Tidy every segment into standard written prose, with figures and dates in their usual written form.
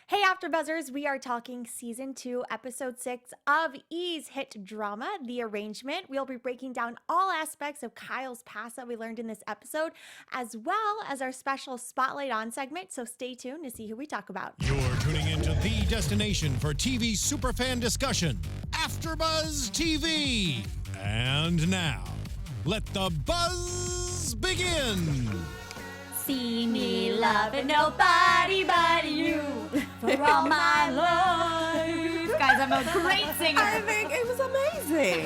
Hey, AfterBuzzers! We are talking Season 2, Episode 6 of E's hit drama, The Arrangement. We'll be breaking down all aspects of Kyle's past that we learned in this episode, as well as our special Spotlight On segment, so stay tuned to see who we talk about. You're tuning into the destination for TV superfan discussion, AfterBuzz TV. And now, let the buzz begin. See me loving nobody but you for all my life. Guys, I'm a great singer. I think it was amazing.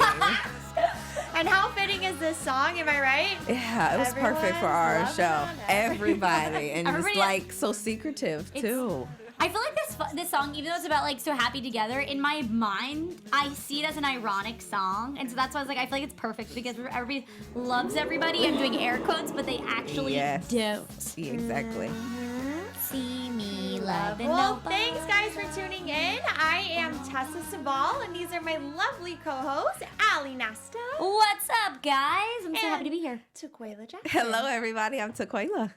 And how fitting is this song, am I right? Yeah, it was perfect for our Everyone's show. loving it. Everybody. And Everybody- it's like so secretive too. I feel like this song, even though it's about like So Happy Together, in my mind, I see it as an ironic song. And so that's why I was like, I feel like it's perfect because everybody loves everybody. I'm doing air quotes, but they actually Yes. don't. Yeah, exactly. See me loving Well, nobody. thanks guys for tuning in. I am Tessa Cevaal, and these are my lovely co-hosts, Ally Nasta What's up, guys? I'm so And- happy to be here. Taquaila Jackson. Hello, everybody. I'm Taquaila.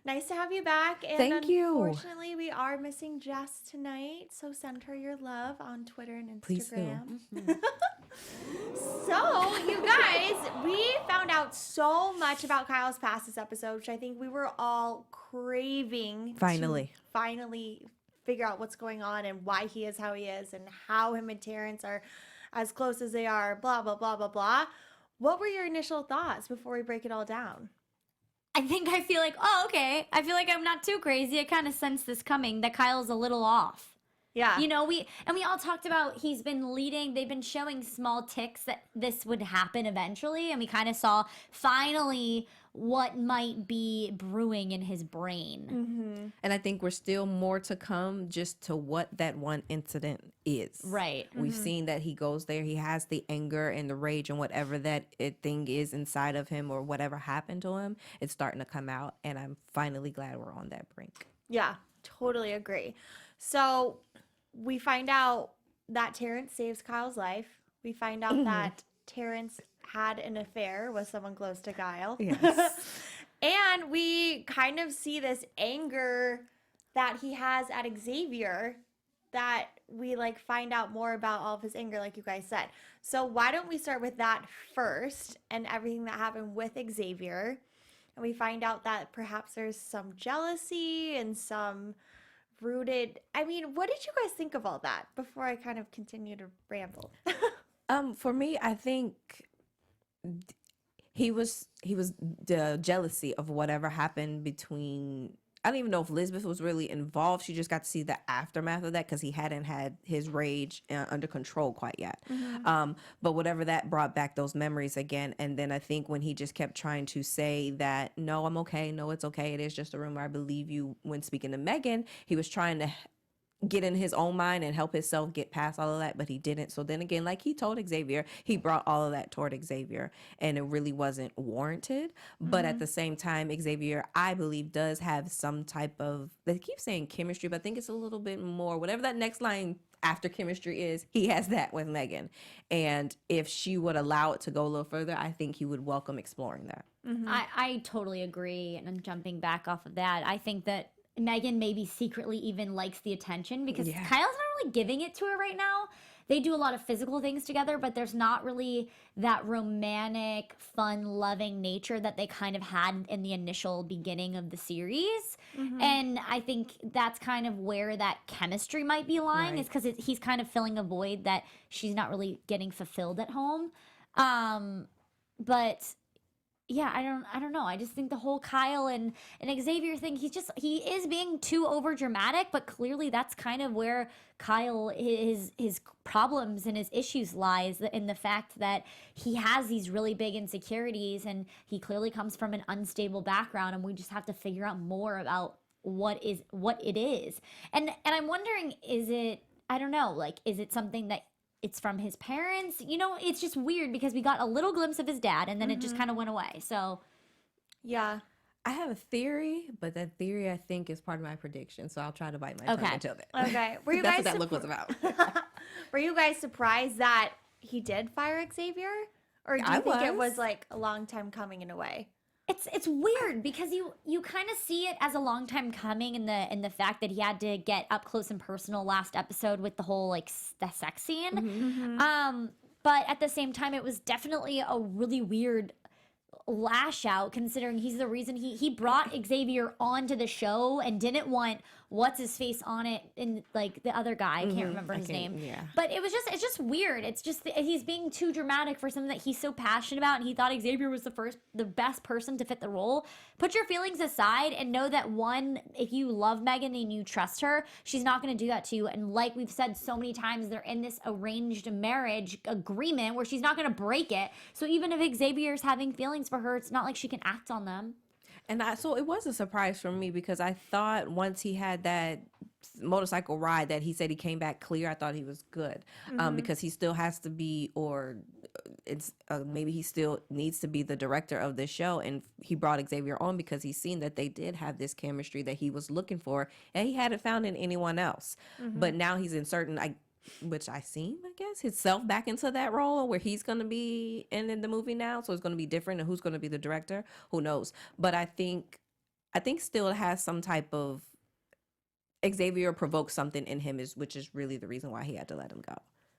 Nice to have you back. And Thank you. Unfortunately, we are missing Jess tonight, so send her your love on Twitter and Please do. Instagram. So, you guys, we found out so much about Kyle's past this episode, which I think we were all craving. Finally. To finally figure out what's going on and why he is how he is and how him and Terrence are as close as they are, blah, blah, blah, blah, blah. What were your initial thoughts before we break it all down? I feel like, oh, okay. I feel like I'm not too crazy. I kind of sense this coming, that Kyle's a little off. Yeah. You know, we all talked about he's been leading, they've been showing small ticks that this would happen eventually, and we kind of saw finally what might be brewing in his brain. Mm-hmm. And I think we're still more to come just to what that one incident is. Right. We've seen that he goes there, he has the anger and the rage and whatever thing is inside of him or whatever happened to him, it's starting to come out. And I'm finally glad we're on that brink. Yeah, totally agree. So we find out that Terrence saves Kyle's life. We find out that Terrence had an affair with someone close to Kyle. Yes. And we kind of see this anger that he has at Xavier that we like find out more about all of his anger, like you guys said. So why don't we start with that first and everything that happened with Xavier? And we find out that perhaps there's some jealousy and some rooted. I mean, what did you guys think of all that before I kind of continue to ramble? For me, I think he was the jealousy of whatever happened between. I don't even know if Elizabeth was really involved. She just got to see the aftermath of that because he hadn't had his rage under control quite yet. But whatever that brought back those memories again. And then I think when he just kept trying to say that, no, I'm okay. No, it's okay. It is just a rumor. I believe you when speaking to Megan, he was trying to get in his own mind and help himself get past all of that, but he didn't. So then again, like he told Xavier, he brought all of that toward Xavier, and it really wasn't warranted. But at the same time, Xavier, I believe, does have some type of, they keep saying chemistry, but I think it's a little bit more, whatever that next line after chemistry is, he has that with Megan. And if she would allow it to go a little further, I think he would welcome exploring that. I totally agree. And I'm jumping back off of that. I think that Megan maybe secretly even likes the attention because Kyle's not really giving it to her right now. They do a lot of physical things together, but there's not really that romantic, fun, loving nature that they kind of had in the initial beginning of the series. And I think that's kind of where that chemistry might be lying, is because he's kind of filling a void that she's not really getting fulfilled at home. But yeah, I don't know. I just think the whole Kyle and Xavier thing, he is being too over dramatic, but clearly that's kind of where Kyle his problems and his issues lies, in the fact that he has these really big insecurities and he clearly comes from an unstable background, and we just have to figure out more about what it is. And I'm wondering, is it, I don't know, like, is it something that it's from his parents? You know, it's just weird because we got a little glimpse of his dad and then it just kind of went away. So, Yeah. I have a theory, but that theory I think is part of my prediction, so I'll try to bite my tongue until then. Okay. Were you That's guys what that look was about. Were you guys surprised that he did fire Xavier? Or do you think it was was. like a long time coming in a way? It's weird because you kind of see it as a long time coming in the fact that he had to get up close and personal last episode with the whole like the sex scene. But at the same time, it was definitely a really weird lash out considering he's the reason he brought Xavier onto the show and didn't want what's his face on it and like the other guy. I can't remember his name. Yeah. But it's just weird. It's just he's being too dramatic for something that he's so passionate about, and he thought Xavier was the best person to fit the role. Put your feelings aside and know that one, if you love Megan and you trust her, she's not going to do that to you. And like we've said so many times, they're in this arranged marriage agreement where she's not going to break it. So even if Xavier's having feelings for her, it's not like she can act on them. And so it was a surprise for me because I thought once he had that motorcycle ride that he said he came back clear, I thought he was good because he still has to be, or it's maybe he still needs to be the director of this show. And he brought Xavier on because he's seen that they did have this chemistry that he was looking for and he hadn't found in anyone else. But now he's inserting, which I seen, I guess, himself back into that role where he's going to be in the movie now. So it's going to be different. And who's going to be the director? Who knows? But I think still it has some type of Xavier provoked something in him, which is really the reason why he had to let him go.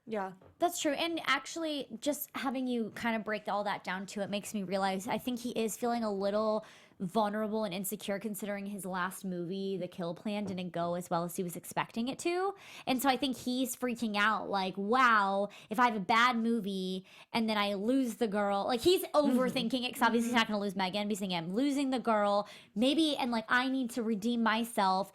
Yeah. That's true. And actually, just having you kind of break all that down to it makes me realize I think he is feeling a little vulnerable and insecure considering his last movie, The Kill Plan, didn't go as well as he was expecting it to. And so I think he's freaking out like, wow, if I have a bad movie and then I lose the girl, like he's overthinking it because obviously he's not going to lose Megan. He's thinking, I'm losing the girl, maybe, and like I need to redeem myself.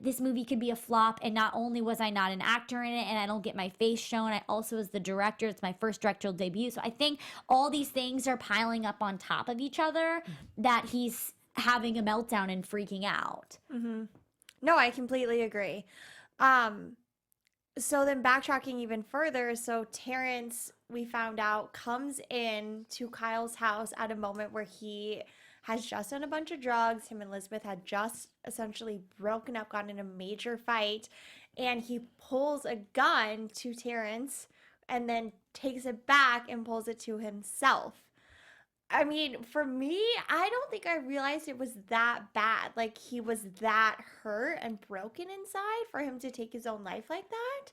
This movie could be a flop, and not only was I not an actor in it and I don't get my face shown, I also was the director. It's my first directorial debut. So I think all these things are piling up on top of each other that he's having a meltdown and freaking out. No, I completely agree. So then backtracking even further, so Terrence, we found out, comes in to Kyle's house at a moment where he has just done a bunch of drugs. Him and Elizabeth had just essentially broken up, gotten in a major fight, and he pulls a gun to Terrence and then takes it back and pulls it to himself. I mean, for me, I don't think I realized it was that bad. Like, he was that hurt and broken inside for him to take his own life like that.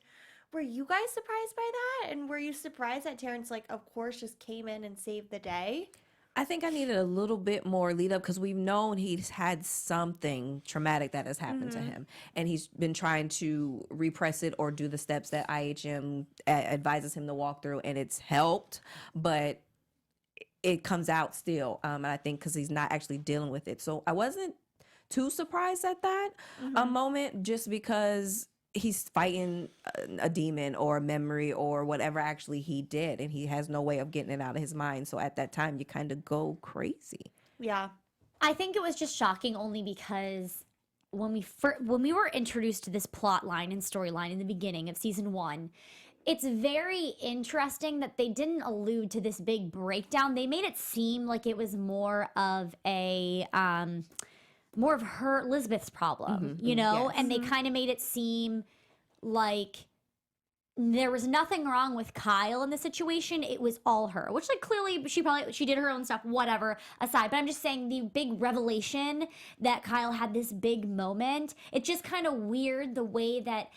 Were you guys surprised by that? And were you surprised that Terrence, like, of course, just came in and saved the day? I think I needed a little bit more lead up because we've known he's had something traumatic that has happened to him. And he's been trying to repress it or do the steps that IHM advises him to walk through, and it's helped. But it comes out still, and I think because he's not actually dealing with it. So I wasn't too surprised at that moment, just because he's fighting a demon or a memory or whatever actually he did, and he has no way of getting it out of his mind. So at that time, you kind of go crazy. Yeah. I think it was just shocking only because when we were introduced to this plot line and storyline in the beginning of season 1, it's very interesting that they didn't allude to this big breakdown. They made it seem like it was more of her, Elizabeth's problem, you know? Yes. And they kind of made it seem like there was nothing wrong with Kyle in the situation. It was all her, which like clearly she did her own stuff, whatever, aside. But I'm just saying the big revelation that Kyle had this big moment. It's just kind of weird the way that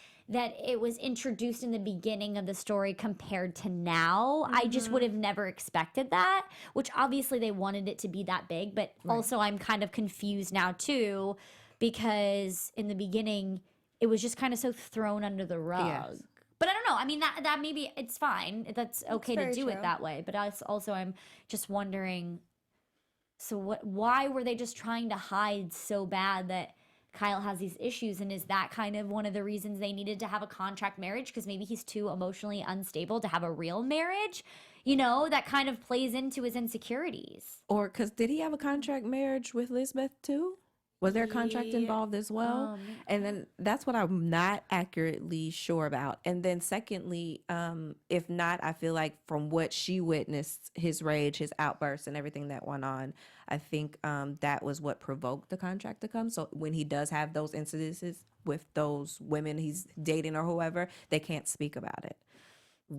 it was introduced in the beginning of the story compared to now. I just would have never expected that, which obviously they wanted it to be that big, but also I'm kind of confused now too, because in the beginning it was just kind of so thrown under the rug. Yes. But I don't know. I mean, that maybe it's fine. That's okay to very do true. it that way. But also I'm just wondering, so why were they just trying to hide so bad that Kyle has these issues, and is that kind of one of the reasons they needed to have a contract marriage? Because maybe he's too emotionally unstable to have a real marriage, you know? That kind of plays into his insecurities. Or because did he have a contract marriage with Elizabeth too? Was there a contract involved as well? And then that's what I'm not accurately sure about. And then secondly, if not, I feel like from what she witnessed, his rage, his outbursts, and everything that went on, I think that was what provoked the contract to come. So when he does have those incidences with those women he's dating or whoever, they can't speak about it.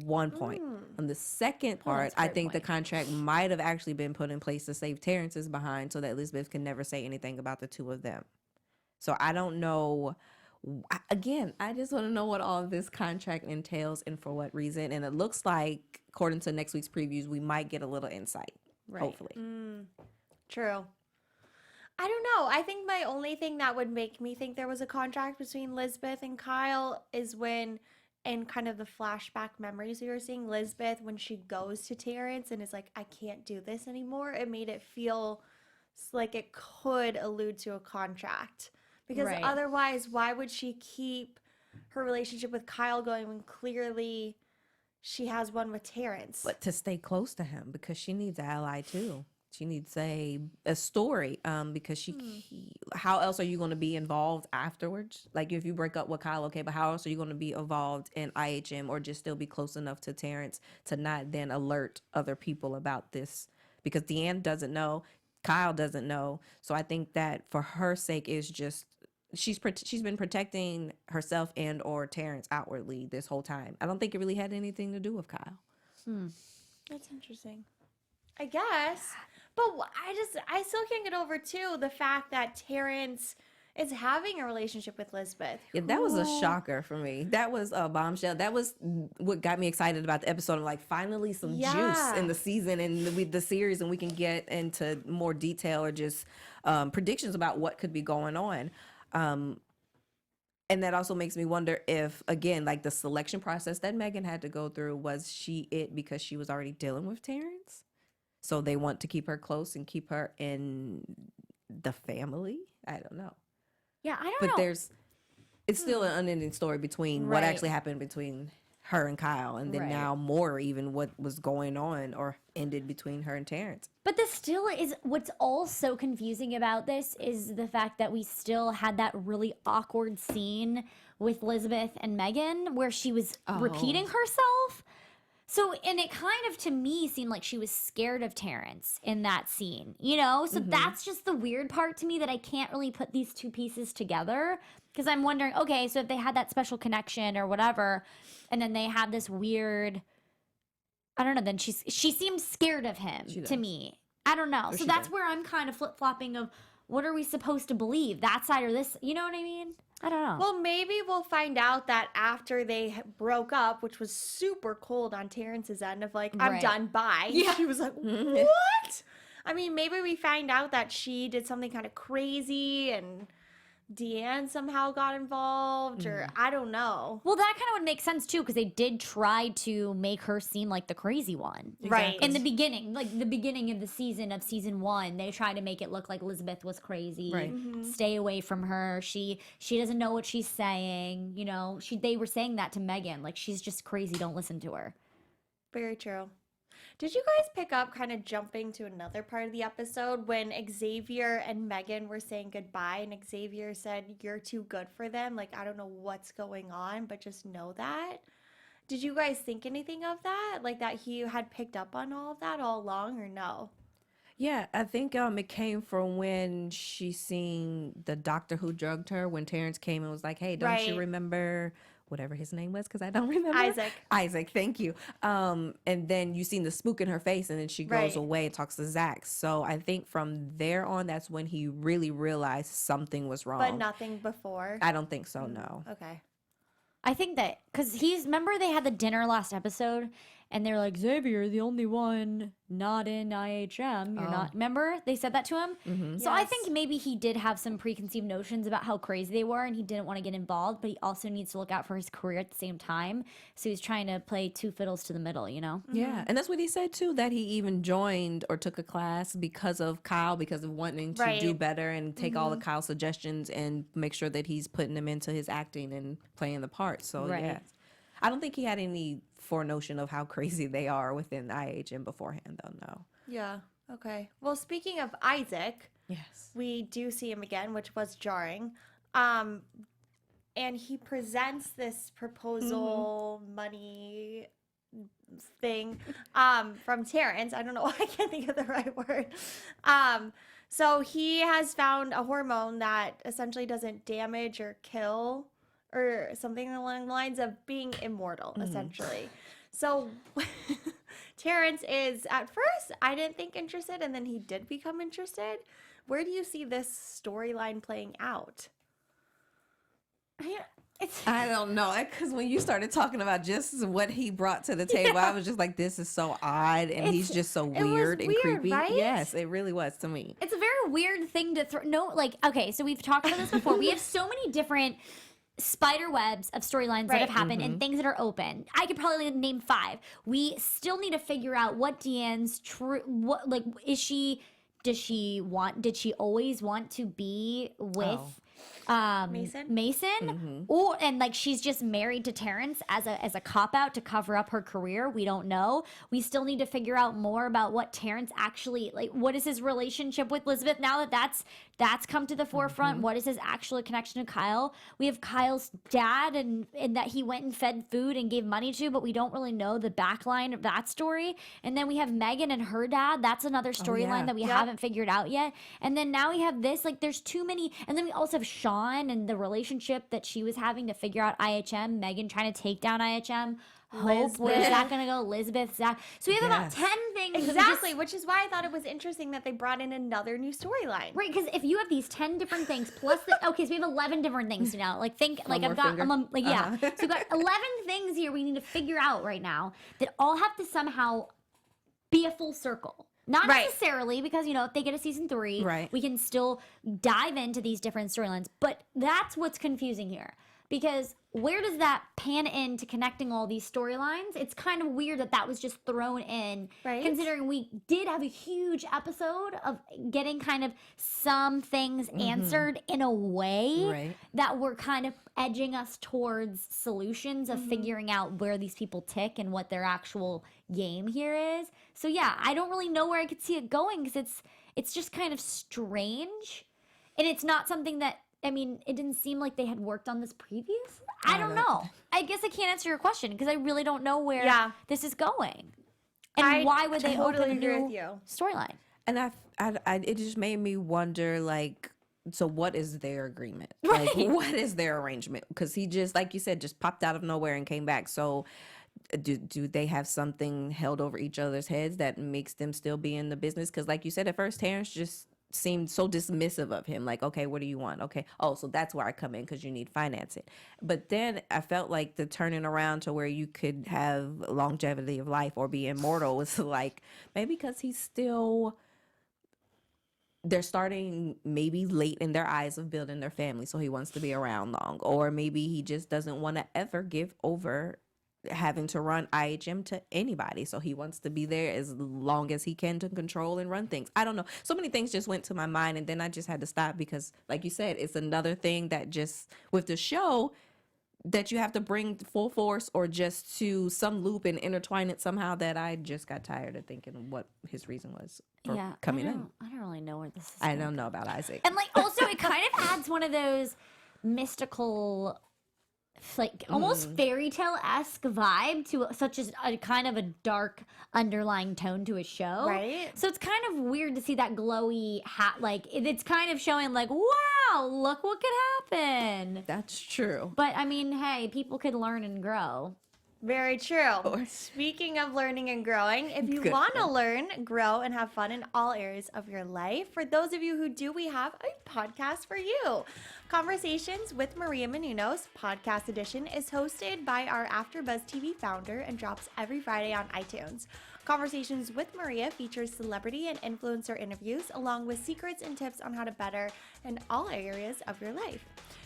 one point. On the second part, that's a I great think the point. contract might have actually been put in place to save Terrence's behind so that Elizabeth can never say anything about the two of them. So I don't know. Again, I just want to know what all of this contract entails and for what reason. And it looks like, according to next week's previews, we might get a little insight. Right. Hopefully. True. I don't know. I think my only thing that would make me think there was a contract between Lisbeth and Kyle is when, in kind of the flashback memories we were seeing, Lisbeth, when she goes to Terrence and is like, I can't do this anymore, it made it feel like it could allude to a contract. Because Right. otherwise, why would she keep her relationship with Kyle going when clearly she has one with Terrence? But to stay close to him because she needs an ally too. She needs a story because how else are you going to be involved afterwards? Like if you break up with Kyle, okay, but how else are you going to be involved in IHM or just still be close enough to Terrence to not then alert other people about this? Because Deanne doesn't know, Kyle doesn't know. So I think that for her sake is just she's been protecting herself and or Terrence outwardly this whole time. I don't think it really had anything to do with Kyle. That's interesting. I guess. But I still can't get over, too, the fact that Terrence is having a relationship with Lisbeth. Yeah, that was a shocker for me. That was a bombshell. That was what got me excited about the episode. I'm like, finally some juice in the season and the series, and we can get into more detail or just predictions about what could be going on. And that also makes me wonder if, again, like the selection process that Megan had to go through, was she it because she was already dealing with Terrence? So they want to keep her close and keep her in the family? I don't know. Yeah, I don't But know. it's still an unending story between what Right. actually happened between her and Kyle, and then Right. now more even what was going on or ended between her and Terrence. But this still is what's all so confusing about this is the fact that we still had that really awkward scene with Elizabeth and Megan where she was repeating herself. So, and it kind of to me seemed like she was scared of Terrence in that scene, you know? So that's just the weird part to me that I can't really put these two pieces together because I'm wondering, okay, so if they had that special connection or whatever, and then they have this weird, I don't know, then she seems scared of him to me. I don't know. So that's where I'm kind of flip-flopping of what are we supposed to believe? That side or this? You know what I mean? I don't know. Well, maybe we'll find out that after they broke up, which was super cold on Terrence's end of like, I'm Right. done, bye. Yeah. She was like, what? I mean, maybe we find out that she did something kind of crazy and Deanne somehow got involved, or I don't know. Well, that kind of would make sense too, because they did try to make her seem like the crazy one. Right. In the beginning, like the beginning of the season of season 1, they tried to make it look like Elizabeth was crazy. Right. Stay away from her. She doesn't know what she's saying. You know, they were saying that to Megan, like she's just crazy. Don't listen to her. Very true. Did you guys pick up, kind of jumping to another part of the episode, when Xavier and Megan were saying goodbye and Xavier said, you're too good for them? Like, I don't know what's going on, but just know that. Did you guys think anything of that? Like that he had picked up on all of that all along, or no? Yeah, I think it came from when she seen the doctor who drugged her when Terrence came and was like, hey, don't you Right. remember whatever his name was? Because I don't remember. Isaac, thank you. And then you seen the spook in her face and then she goes Right. away and talks to Zach. So I think from there on, that's when he really realized something was wrong. but nothing before. I don't think so, no. Okay. I think that because remember they had the dinner last episode and they're like, Xavier, the only one not in IHM. You're not. Remember they said that to him? So I Yes. think maybe he did have some preconceived notions about how crazy they were and he didn't want to get involved, but he also needs to look out for his career at the same time. So he's trying to play two fiddles to the middle, you know? Yeah, and that's what he said too, that he even joined or took a class because of Kyle, because of wanting to do Right. better and take all of Kyle's suggestions and make sure that he's putting them into his acting and playing the part. So Right. yeah, I don't think he had any forenotion of how crazy they are within IHM beforehand, though. No. Yeah. Okay. Well, speaking of Isaac, Yes. we do see him again, which was jarring. And he presents this proposal money thing from Terrence. I don't know why I can't think of the right word. So he has found a hormone that essentially doesn't damage or kill or something along the lines of being immortal, essentially. So Terrence is, at first, I didn't think interested, and then he did become interested. Where do you see this storyline playing out? I don't know, because when you started talking about just what he brought to the table, I was just like, this is so odd, and he's just so weird and creepy. Right? Yes, it really was to me. It's a very weird thing to throw. No, like, okay, so we've talked about this before. We have so many different spider webs of storylines that have happened and things that are open. I could probably name 5. We still need to figure out what Deanne's did she always want to be with Mason? Or and like she's just married to Terrence as a cop out to cover up her career. We don't know. We still need to figure out more about what Terrence actually, like, what is his relationship with Elizabeth now that that's come to the forefront. What is his actual connection to Kyle? We have Kyle's dad and that he went and fed food and gave money to, but we don't really know the backline of that story. And then we have Megan and her dad. That's another storyline that we haven't figured out yet. And then now we have this, like, there's too many. And then we also have Sean and the relationship that she was having to figure out IHM, Megan trying to take down IHM. Hope, where's that gonna go? Elizabeth, Zach. So we have about 10 things. Exactly, which is why I thought it was interesting that they brought in another new storyline. Right, because if you have these 10 different things plus okay, so we have 11 different things now. Like I've got so we've got 11 things here we need to figure out right now that all have to somehow be a full circle. Not necessarily, because, if they get a season 3, we can still dive into these different storylines. But that's what's confusing here. Because where does that pan into connecting all these storylines? It's kind of weird that was just thrown in, considering we did have a huge episode of getting kind of some things answered in a way that were kind of edging us towards solutions of figuring out where these people tick and what their actual game here is. So yeah, I don't really know where I could see it going, because it's just kind of strange, and it's not something that, I mean, it didn't seem like they had worked on this previously. I don't know. I guess I can't answer your question because I really don't know where this is going. And why would they open a new storyline? And it just made me wonder, like, so what is their agreement? Like, what is their arrangement? Because he just, like you said, just popped out of nowhere and came back. So do they have something held over each other's heads that makes them still be in the business? Because like you said, at first, Terrence just seemed so dismissive of him, like, okay, what do you want? Okay, oh, so that's where I come in, because you need financing. But then I felt like the turning around to where you could have longevity of life or be immortal was like, maybe because they're starting maybe late in their eyes of building their family, so he wants to be around long. Or maybe he just doesn't want to ever give over having to run IHM to anybody, so he wants to be there as long as he can to control and run things. I don't know, so many things just went to my mind, and then I just had to stop because, like you said, it's another thing that just with the show that you have to bring full force or just to some loop and intertwine it somehow, that I just got tired of thinking what his reason was for coming in. I don't really know where this is I don't know about Isaac. And like, also it kind of adds one of those mystical, like, almost fairy tale-esque vibe to such as a kind of a dark underlying tone to a show. Right. So it's kind of weird to see that glowy hat. Like, it's kind of showing, like, wow, look what could happen. That's true. But I mean, hey, people could learn and grow. Very true. Speaking of learning and growing, if you want to learn, grow, and have fun in all areas of your life, for those of you who do, we have a podcast for you. Conversations with Maria Menounos, podcast edition, is hosted by our AfterBuzz TV founder and drops every Friday on iTunes. Conversations with Maria features celebrity and influencer interviews, along with secrets and tips on how to better in all areas of your life.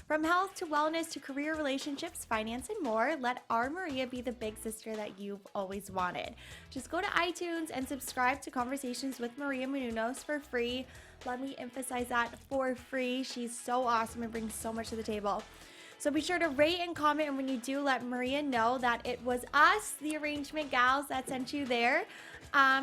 From health to wellness to career, relationships, finance, and more, let our Maria be the big sister that you've always wanted. Just go to iTunes and subscribe to Conversations with Maria Menounos for free. Let me emphasize that, for free. She's so awesome and brings so much to the table. So be sure to rate and comment, and when you do, let Maria know that it was us, the arrangement gals, that sent you there.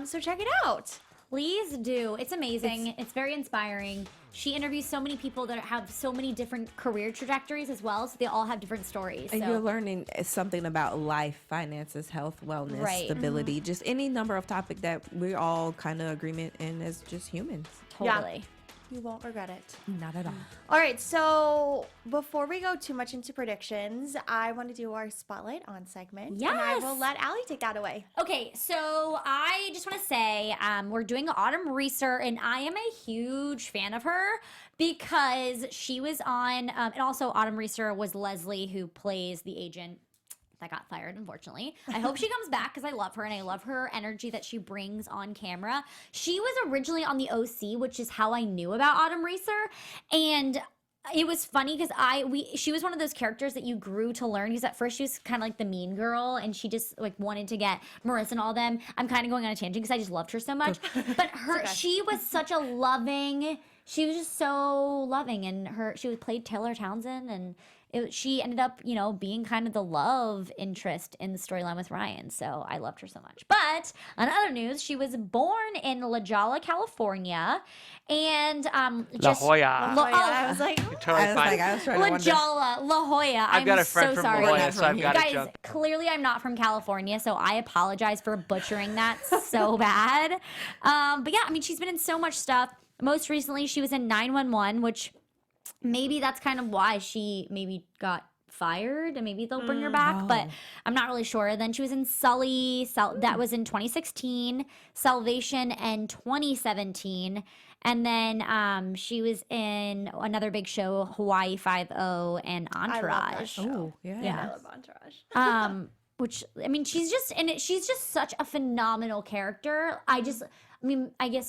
So check it out. Please do. It's amazing. It's very inspiring. She interviews so many people that have so many different career trajectories as well, so they all have different stories. And you're learning something about life, finances, health, wellness, stability, just any number of topics that we're all kind of agreement in as just humans. Totally. You won't regret it. Not at all. All right, so before we go too much into predictions, I want to do our Spotlight On segment. And I will Yes. let Ally take that away. Okay, so I just want to say we're doing Autumn Reeser, and I am a huge fan of her because she was on, and also Autumn Reeser was Leslie, who plays the agent that got fired, unfortunately. I hope she comes back because I love her, and I love her energy that she brings on camera. She was originally on the OC, which is how I knew about Autumn Reeser, and it was funny because she was one of those characters that you grew to learn, because at first she was kind of like the mean girl and she just like wanted to get Marissa and all them. I'm kind of going on a tangent because I just loved her so much. But she was such a loving, she was just so loving, and she played Taylor Townsend, and she ended up, being kind of the love interest in the storyline with Ryan. So I loved her so much. But on other news, she was born in La Jolla, California, and La Jolla. I was like, You're totally fine. I was trying to La wonder. Jolla, La Jolla. I've got a friend so from sorry. La Jolla, so I've got to Guys, jump. clearly I'm not from California, so I apologize for butchering that so bad. But yeah, I mean, she's been in so much stuff. Most recently, she was in 911, which maybe that's kind of why she maybe got fired, and maybe they'll bring her back, but I'm not really sure. Then she was in Sully, that was in 2016, Salvation in 2017, and then she was in another big show, Hawaii Five-0 and I love that Entourage. show. Oh, yeah. I love Entourage. Which, I mean, she's just such a phenomenal character. I guess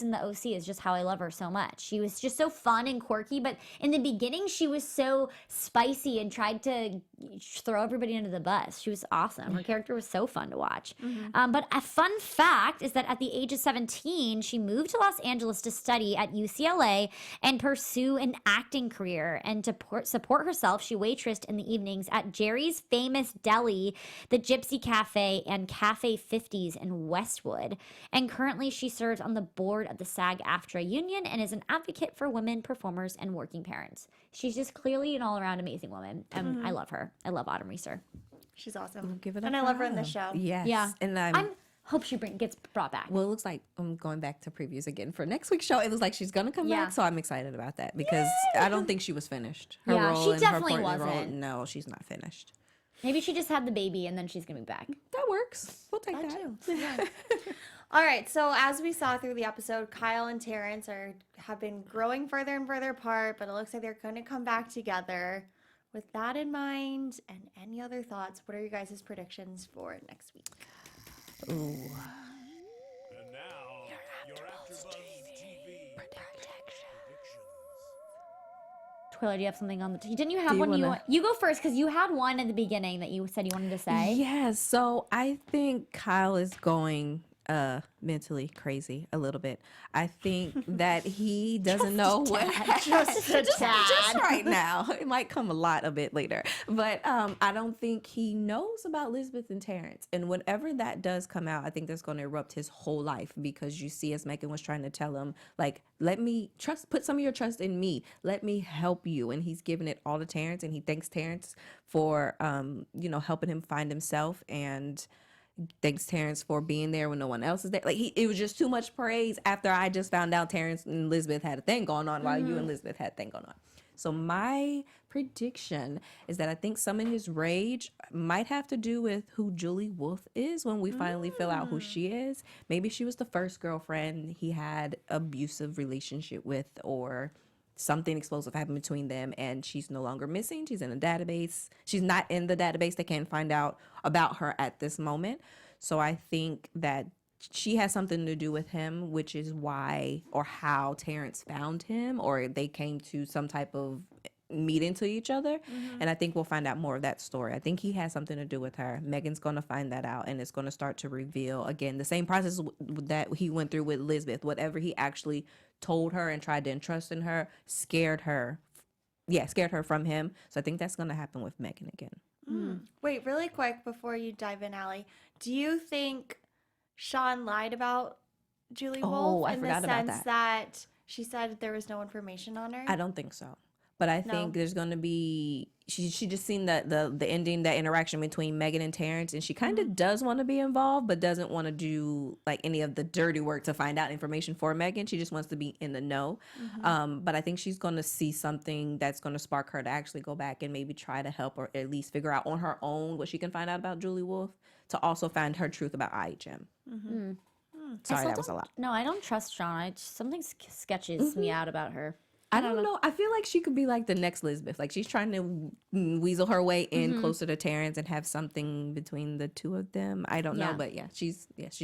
in the OC is just how I love her so much. She was just so fun and quirky, but in the beginning she was so spicy and tried to throw everybody under the bus. She was awesome. Her character was so fun to watch. But a fun fact is that at the age of 17, she moved to Los Angeles to study at UCLA and pursue an acting career. And to support herself, she waitressed in the evenings at Jerry's Famous Deli, the Gypsy Cafe, and Cafe 50s in Westwood. And currently she serves on the board of the SAG-AFTRA union and is an advocate for women performers and working parents. She's just clearly an all-around amazing woman, and I love her. I love Autumn Reeser. She's awesome. Give it And up I for love her in the her. show. Yes. Yeah. And Hope she gets brought back. well, it looks like I'm going back to previews again for next week's show. It looks like she's gonna come Yeah. back, so I'm excited about that because I don't think she was finished. Her Yeah, role she and definitely her partner wasn't. no, she's not finished. Maybe she just had the baby and then she's gonna be back. That works. We'll take That that. too. Yeah. All right, so as we saw through the episode, Kyle and Terrence have been growing further and further apart, but it looks like they're going to come back together. With that in mind, and any other thoughts, what are you guys' predictions for next week? And now, your AfterBuzz TV predictions. Taquaila, do you have something on the didn't you have you one? wanna- You go first because you had one at the beginning that you said you wanted to say. Yes. So I think Kyle is going mentally crazy a little bit. I think that he doesn't know what Just a tad. just right now. It might come a bit later. But I don't think he knows about Lisbeth and Terrence. And whenever that does come out, I think that's going to erupt his whole life, because you see, as Megan was trying to tell him, like, let me put some of your trust in me. Let me help you. And he's giving it all to Terrence, and he thanks Terrence for helping him find himself, and thanks Terrence for being there when no one else is there. Like, it was just too much praise after I just found out Terrence and Elizabeth had a thing going on while you and Elizabeth had a thing going on. So my prediction is that I think some of his rage might have to do with who Julie Wolfe is when we finally fill out who she is. Maybe she was the first girlfriend he had abusive relationship with, or something explosive happened between them, and she's no longer missing. She's in a database. She's not in the database. They can't find out about her at this moment. So I think that she has something to do with him, which is why or how Terrence found him, or they came to some type of meeting to each other. And I think we'll find out more of that story. I think he has something to do with her. Megan's going to find that out, and it's going to start to reveal, again, the same process that he went through with Lisbeth. Whatever he actually told her and tried to entrust in her scared her from him. So I think that's going to happen with Megan again. Wait, really quick before you dive in, Ally. Do you think Sean lied about Julie Oh, Wolfe I in the forgot about sense that she said there was no information on her? I don't think so. But I No. think there's going to be, she just seen the ending, that interaction between Megan and Terrence, and she kind of does want to be involved, but doesn't want to do like any of the dirty work to find out information for Megan. She just wants to be in the know. But I think she's going to see something that's going to spark her to actually go back and maybe try to help, or at least figure out on her own what she can find out about Julie Wolfe, to also find her truth about IHM. Sorry, that was a lot. No, I don't trust Sean. Something sketches me out about her. I don't know. I feel like she could be like the next Lisbeth. Like she's trying to weasel her way in closer to Terrence and have something between the two of them. I don't know, but she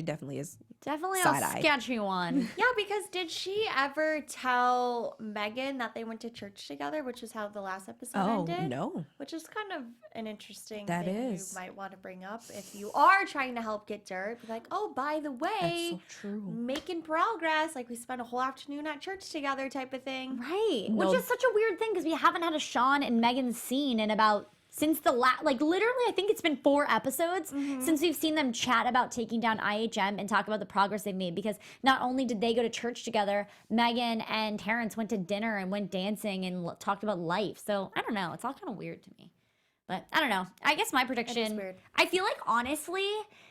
definitely is. Definitely a side-eye. sketchy one. Yeah, because did she ever tell Megan that they went to church together, which is how the last episode ended? No. Which is kind of an interesting That thing is. you might want to bring up if you are trying to help get dirt. Be like, oh, by the way, That's so true. making progress. Like we spent a whole afternoon at church together type of thing. Right. No. Which is such a weird thing because we haven't had a Sean and Megan scene in about since the like literally I think it's been 4 episodes since we've seen them chat about taking down IHM and talk about the progress they've made, because not only did they go to church together, Megan and Terrence went to dinner and went dancing and talked about life. So I don't know, it's all kind of weird to me. But I don't know. I guess my prediction, weird. I feel like honestly,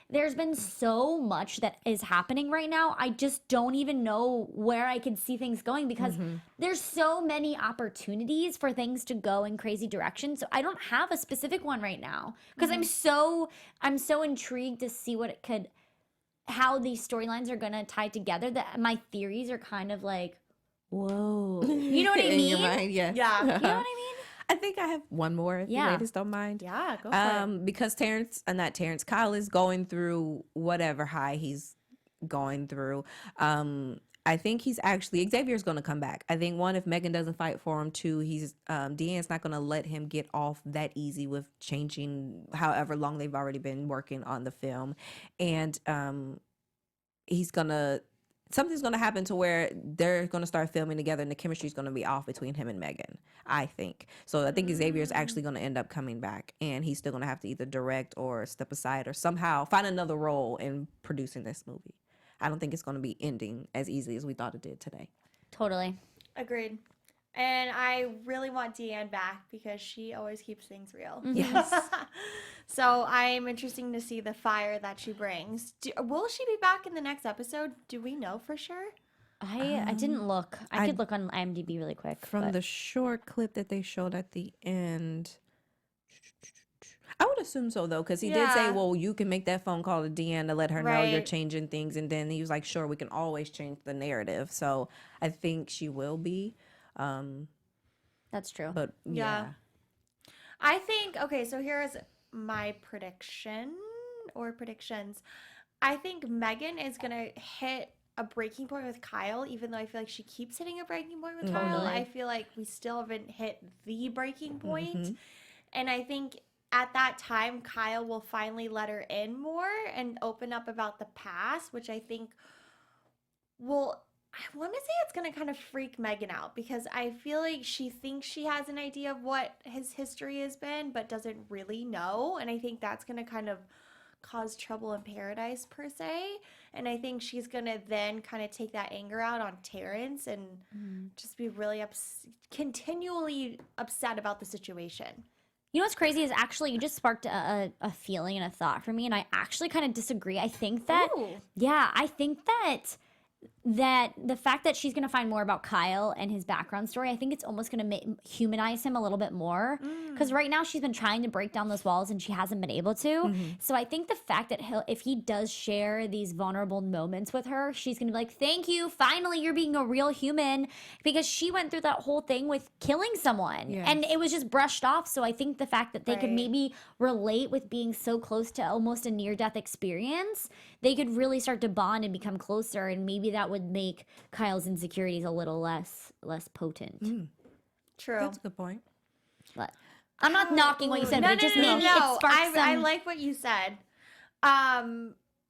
there's been so much that is happening right now. I just don't even know where I can see things going, because there's so many opportunities for things to go in crazy directions. So I don't have a specific one right now, because I'm so intrigued to see how these storylines are going to tie together, that my theories are kind of like, whoa. You know what I In mean? your mind, yeah. Yeah. You know what I mean? I think I have one more, if you ladies don't mind. Yeah, go for it. Because Kyle is going through whatever high he's going through. I think Xavier's going to come back. I think, one, if Megan doesn't fight for him, 2, Deanne's not going to let him get off that easy with changing however long they've already been working on the film. And something's going to happen to where they're going to start filming together and the chemistry's going to be off between him and Megan, I think. So I think Xavier's actually going to end up coming back, and he's still going to have to either direct or step aside or somehow find another role in producing this movie. I don't think it's going to be ending as easily as we thought it did today. Totally. Agreed. And I really want Deanne back because she always keeps things real. Yes. So I'm interested to see the fire that she brings. Will she be back in the next episode? Do we know for sure? I didn't look. I could look on IMDb really quick. From the short clip that they showed at the end, I would assume so, though, because he did say, well, you can make that phone call to Deanne to let her know you're changing things. And then he was like, sure, we can always change the narrative. So I think she will be. That's true. But yeah. I think, okay, so here's my prediction or predictions. I think Megan is going to hit a breaking point with Kyle, even though I feel like she keeps hitting a breaking point with Kyle. I feel like we still haven't hit the breaking point. And I think at that time, Kyle will finally let her in more and open up about the past, which I think will, I want to say it's going to kind of freak Megan out, because I feel like she thinks she has an idea of what his history has been, but doesn't really know. And I think that's going to kind of cause trouble in paradise, per se. And I think she's going to then kind of take that anger out on Terrence and just be really continually upset about the situation. You know what's crazy is actually you just sparked a feeling and a thought for me, and I actually kind of disagree. I think that, I think that the fact that she's going to find more about Kyle and his background story, I think it's almost going to humanize him a little bit more, because right now she's been trying to break down those walls and she hasn't been able to. So I think the fact that if he does share these vulnerable moments with her, she's going to be like, thank you, finally you're being a real human, because she went through that whole thing with killing someone and it was just brushed off. So I think the fact that they could maybe relate with being so close to almost a near-death experience, they could really start to bond and become closer, and maybe that would make Kyle's insecurities a little less potent. True. That's a good point. But I'm not knocking what you said, but it just made me, it sparked I some... like what you said.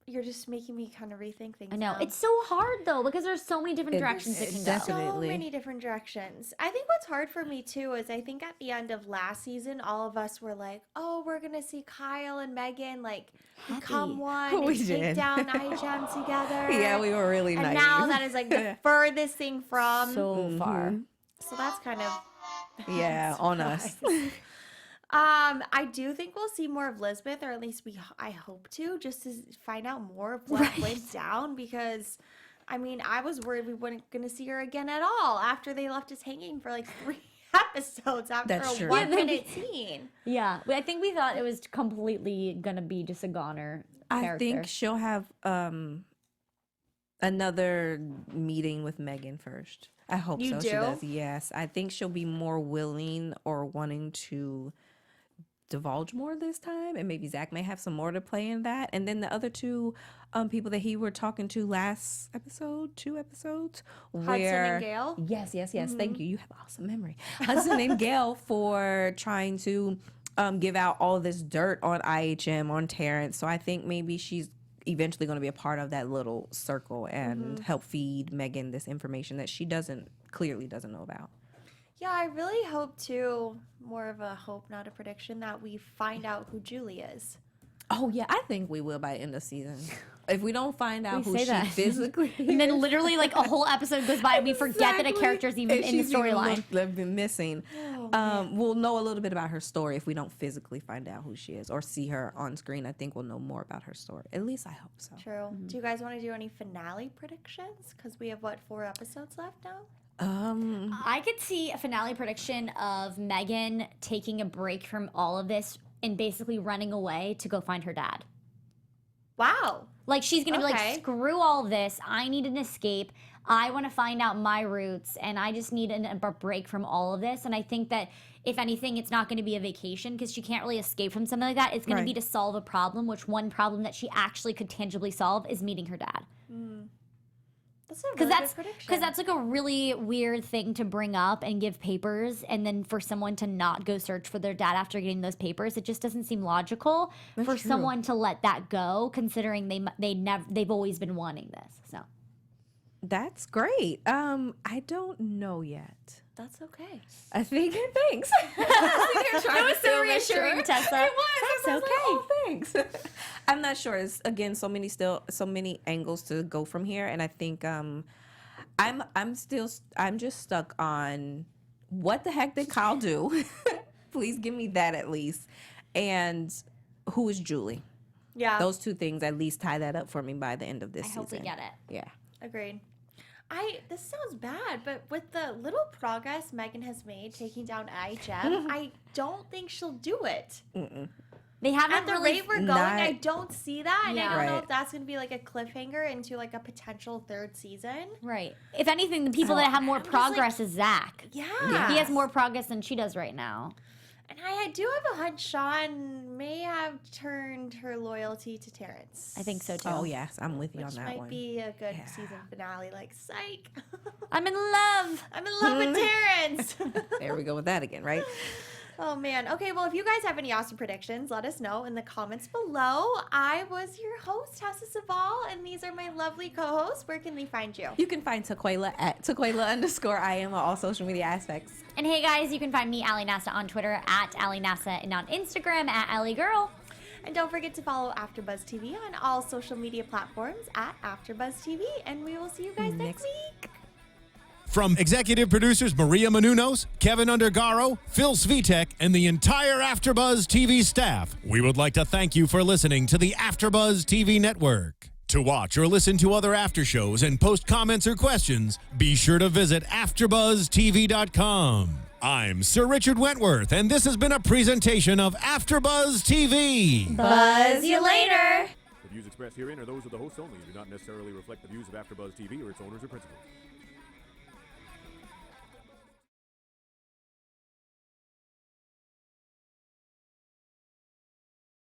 You're just making me kind of rethink things. I know. now. It's so hard, though, because there's so many different directions it can go. definitely. So many different directions. I think what's hard for me too is I think at the end of last season, all of us were like, "Oh, we're gonna see Kyle and Megan like become one We and take did. down IHM together." Yeah, we were really And naive. now that is like the furthest thing from. So far. So that's kind of yeah, on us. I do think we'll see more of Lisbeth, or at least I hope to, just to find out more of what went down. Because, I mean, I was worried we weren't going to see her again at all after they left us hanging for like 3 episodes after That's a true. 1-minute scene. Yeah, I think we thought it was completely gonna be just a goner character. I think she'll have another meeting with Megan first. I hope You so. do? She does. Yes, I think she'll be more willing or wanting to divulge more this time, and maybe Zach may have some more to play in that. And then the other two people that he were talking to last episode, 2 episodes, where and Gail? Yes. Thank you. You have awesome memory. Hudson and Gail for trying to give out all this dirt on IHM, on Terrence. So I think maybe she's eventually going to be a part of that little circle and help feed Megan this information that she clearly doesn't know about. Yeah, I really hope too, more of a hope, not a prediction, that we find out who Julie is. Oh yeah, I think we will by the end of season. If we don't find out who say she that. physically and then literally like a whole episode goes by and we forget that a character's even in the storyline. They've been missing. We'll know a little bit about her story if we don't physically find out who she is or see her on screen. I think we'll know more about her story. At least I hope so. True. Do you guys want to do any finale predictions? Because we have, 4 episodes left now? I could see a finale prediction of Megan taking a break from all of this and basically running away to go find her dad. Wow. Like she's gonna be Okay. like, screw all this. I need an escape. I want to find out my roots, and I just need a break from all of this. And I think that if anything, it's not going to be a vacation because she can't really escape from something like that. It's going to be to solve a problem. Which one problem that she actually could tangibly solve is meeting her dad. That's a really good prediction. Because that's like a really weird thing to bring up and give papers, and then for someone to not go search for their dad after getting those papers, it just doesn't seem logical for someone to let that go, considering they've always been wanting this. So That's great. I don't know yet. That's okay. I think thanks. That was so reassuring, Tessa. It was. That's I was like, oh, thanks. I'm not sure. It's again so many angles to go from here, and I think I'm just stuck on what the heck did Kyle do? Please give me that at least, and who is Julie? Yeah. Those 2 things at least tie that up for me by the end of this I season. hope we get it. Yeah. Agreed. This sounds bad, but with the little progress Megan has made taking down IHM, I don't think she'll do it. They haven't At the really rate we're going, I don't see that, and I don't know if that's going to be like a cliffhanger into like a potential 3rd season. right. If anything, the people that have more I'm just like- progress is Zach. Yeah. He has more progress than she does right now. And I do have a hunch Sean may have turned her loyalty to Terrence. I think so too. Oh yes, I'm with you Which on that might one. be a good season finale. Like, psych. I'm in love. I'm in love with Terrence. There we go with that again, right? Oh, man. Okay, well, if you guys have any awesome predictions, let us know in the comments below. I was your host, Tessa Cevaal, and these are my lovely co-hosts. Where can they find you? You can find Taquaila at Taquaila_IM on all social media aspects. And hey guys, you can find me, Ally Nasta, on Twitter at Ally Nasta, and on Instagram at Ally Girl. And don't forget to follow AfterBuzz TV on all social media platforms at AfterBuzz TV. And we will see you guys next week. From executive producers Maria Menounos, Keven Undergaro, Phil Svitek, and the entire AfterBuzz TV staff, we would like to thank you for listening to the AfterBuzz TV network. To watch or listen to other after shows and post comments or questions, be sure to visit AfterBuzzTV.com. I'm Sir Richard Wentworth, and this has been a presentation of AfterBuzz TV. Buzz you later. The views expressed herein are those of the hosts only and do not necessarily reflect the views of AfterBuzz TV or its owners or principals.